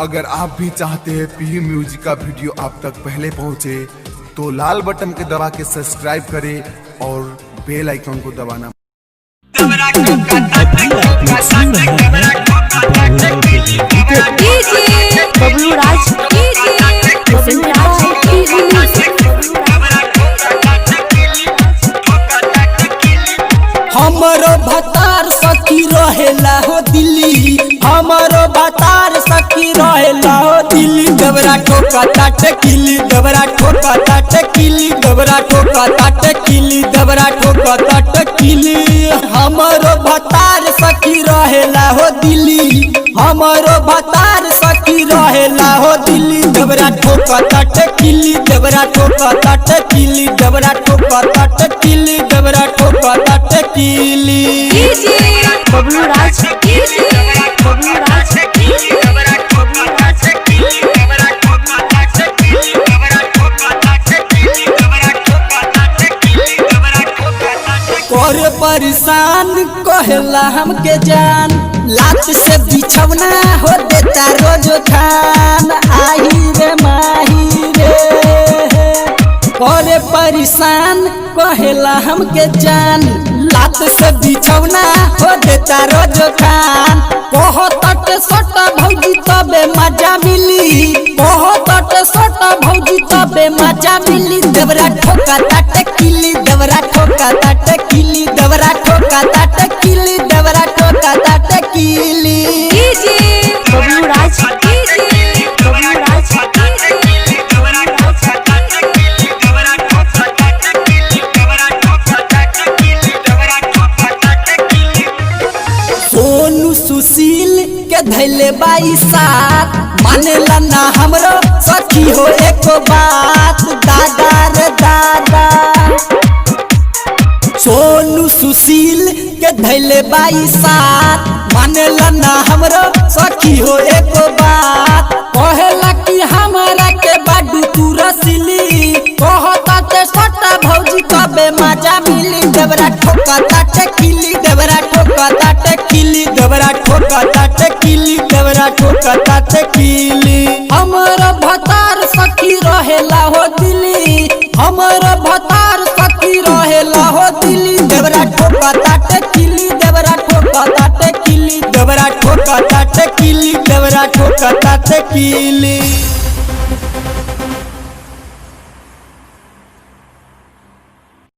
अगर आप भी चाहते हैं पी म्यूजिक का वीडियो आप तक पहले पहुंचे तो लाल बटन के दबा के सब्सक्राइब करें और बेल आइकन को दबाना। बबलू राज हमारो भतार सखी रहेला हो दिल्ली, हमारो भतार सखी रहेला हो दिल्ली। दबरा ठोका ताटे किली, दबरा ठोका ताटे किली, दबरा ठोका ताटे किली, दबरा ठोका ताटे किली। हमारो भतार सखी रहेला हो दिल्ली, हमारो भतार सखी रहेला हो दिल्ली। दबरा ठोका ताटे किली, दबरा ठोका ताटे किली, दबरा ठोका ताटे किली, दबरा ठोका ताटे किली। बबलू राज बबलू राज कर परेशान कहला हमके जान, लात से बिछवना हो देता रोज खान। आही रे माही रे करे परेशान कहला हमके जान, लात से बिछवना हो देता रोज खान। बहुत सोटा भौजी तबे मजा मिली, बहुत सोटा भौजी तबे मजा मिली। दबरा ठोका ताटे किली, दबरा ठोका ताटे किली, दबरा ठोका ताटे किली, दबरा ठोका ताटे किली। बबलू राज बबलू राज सोनू सुशील के धैले बाई साथ, मानेला ना हमरो सखी हो एको बात। दादा रे दादा सोनू सुशील के धैले बाई साथ, मानेला ना हमरो सखी हो एको बात। कहेला कि हमारा के बाडू तू रसीली, कहता ते सटा भौजी कबे मजा मिली। दबरा ठोका ताटे किली, दबरा ठोका ताटे किली, दबरा ठोका ताटे किली, दबरा ठोका ताटे किली। हमारा भतार सखी रहेला हो दिल्ली, हमारा भतार सखी रहेला हो दिल्ली। दबरा ठोका ताटे किली, दबरा ठोका ताटे किली, दबरा ठोका ताटे किली, दबरा ठोका ताटे किली।